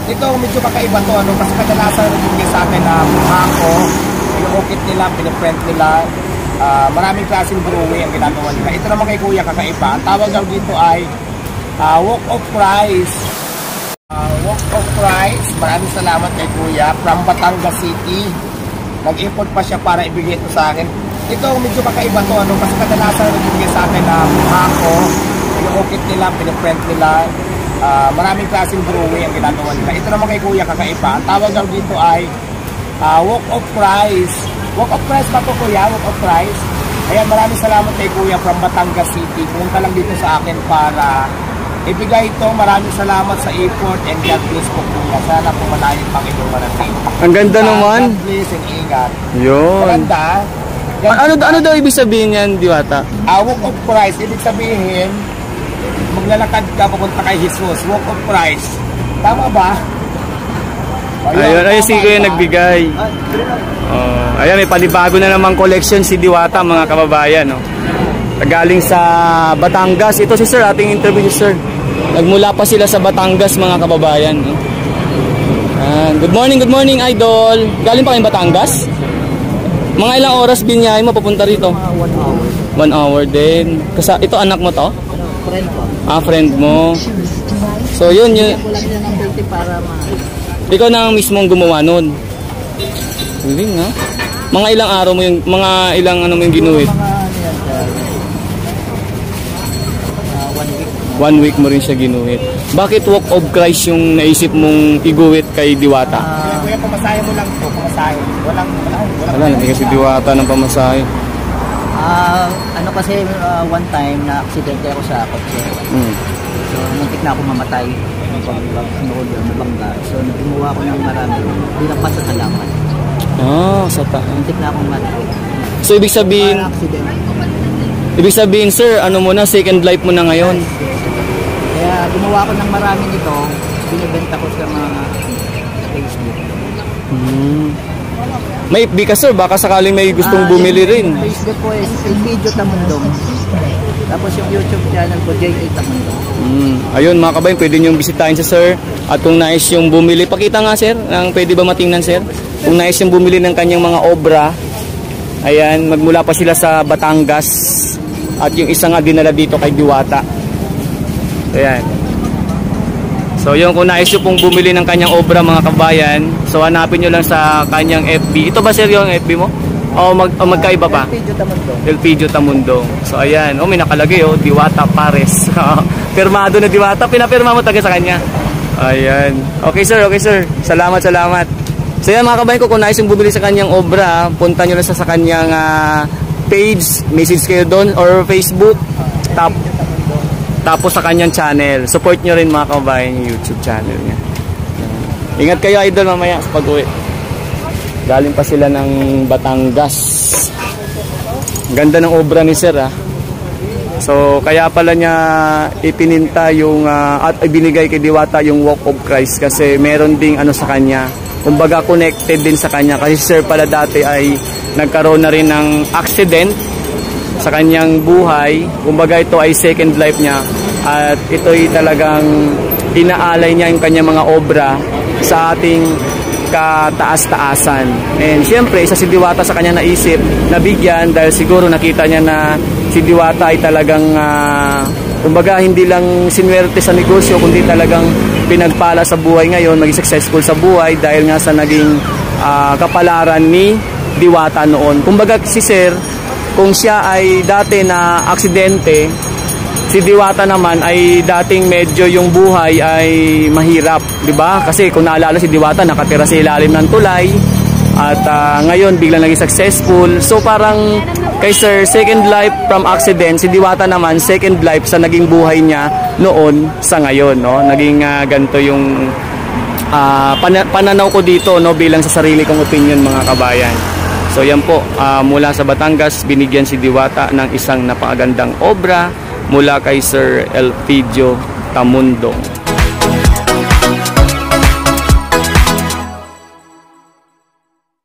Ito medyo kakaiba to, ano, kasi kadalasan nagbibigay sa akin na mukha ko, pinukit nila, piniprint nila, maraming klaseng drawing ang ginagawa nila. Ito naman kay Kuya kakaiba. Ang tawag daw dito ay Walk of Price. Walk of Price. Maraming salamat kay Kuya from Batangas City. Nag-import pa siya para ibigay ito sa akin. Ito medyo kakaiba to, ano, kasi kadalasan nagbibigay sa akin na mukha ko, pinukit nila, piniprint nila, maraming klaseng drawing ang ginagawa nila. Ito naman kay Kuya kakaiba. Ang tawag daw dito ay Walk of Price. Walk of Price pa po, Kuya, Walk of Price. Ayan, maraming salamat kay Kuya from Batangas City. Pumunta lang dito sa akin para ibigay ito. Maraming salamat sa effort and God bless po, Kuya. Sana po malayo pang inyong marating. Ang ganda naman. God bless and ingat. Yun. Maganda. Ano daw ibig sabihin yan, Diwata? Walk of Price, ibig sabihin, maglalakad ka papunta kay Jesus. Walk of Price. Tama ba? Ayun, si Kuya nagbigay. Ayan, may panibago na namang collection si Diwata, mga kababayan. Galing sa Batangas. Ito si Sir, ating interview si Sir. Nagmula pa sila sa Batangas, mga kababayan. Good morning, Idol. Galing pa kayong Batangas? Mga ilang oras binyahe mo papunta rito? 1 hour. 1 hour din. Ito anak mo to? Friend ko. Friend mo. So yun. Kulang na ng 20 para Ikaw na mismong gumawa nun. Galing ha? Mga ilang araw mo yung, mga ilang ano mo yung ginuhit? Mga 1 week mo rin siya ginuhit. Bakit Walk of Christ yung naisip mong iguhit kay Diwata? Kuya, pamasahe mo lang ito. Pamasahe. Wala, hindi kasi Diwata ng pamasahe. ano kasi one time na aksidente ako sa kotse. So muntik na ako mamatay. Nabangga. So gumawa ako ng marami. Bilang pasasalamat. Muntik na akong matay. So ibig sabihin sir, ano mo na, second life mo na ngayon? Kaya gumawa ako ng marami nito. Binibenta ko sa mga Facebook. May FB ka sir, baka sakaling may gustong bumili rin. Facebook ko is El Pidio Tamundong. Tapos yung YouTube channel ko, J.A. Tamundong. Ayun mga kabayan, pwede nyo bisitahin sa sir. At kung nais yung bumili, pakita nga sir, pwede ba matingnan sir? Kung nais yung bumili ng kanyang mga obra, ayan, magmula pa sila sa Batangas. At yung isa nga dinala dito kay Diwata. Ayan. So yung kung nais nyo pong bumili ng kanyang obra mga kabayan, so hanapin nyo lang sa kanyang FB. Ito ba sir yung FB mo? O magkaiba pa? El Pidio Tamundong. El Pidio Tamundong. So ayan, may nakalagay Diwata Pares. Pirmado na Diwata, pinapirma mo taga sa kanya. Ayan. Okay sir. Salamat. So yan mga kabayan ko, kung nais yung bumili sa kanyang obra, punta nyo lang sa kanyang page, message kayo doon, or Facebook, tapos sa kanyang channel. Support nyo rin mga kabayan yung YouTube channel niya. Ingat kayo idol mamaya sa pag-uwi. Galing pa sila ng Batangas. Ganda ng obra ni sir So kaya pala niya ipininta yung at ibinigay kay Diwata yung Walk of Christ kasi meron ding ano sa kanya. Kumbaga connected din sa kanya kasi sir pala dati ay nagkaroon na rin ng accident sa kanyang buhay. Kumbaga ito ay second life niya at ito'y talagang inaalay niya yung kanyang mga obra sa ating kataas-taasan. And siyempre isa si Diwata sa kanya naisip na bigyan dahil siguro nakita niya na si Diwata ay talagang kumbaga hindi lang sinwerte sa negosyo kundi talagang pinagpala sa buhay ngayon, maging successful sa buhay dahil nga sa naging kapalaran ni Diwata noon. Kumbaga si sir, kung siya ay dati na aksidente, si Diwata naman ay dating medyo yung buhay ay mahirap, di ba? Kasi kung naalala si Diwata nakatira sa ilalim ng tulay at ngayon biglang naging successful. So parang kay sir, second life from accident, si Diwata naman second life sa naging buhay niya noon sa ngayon, no? Naging ganito yung pananaw ko dito, no, bilang sa sarili kong opinion mga kabayan. So yan po, mula sa Batangas, binigyan si Diwata ng isang napakagandang obra mula kay Sir El Pidio Tamundong.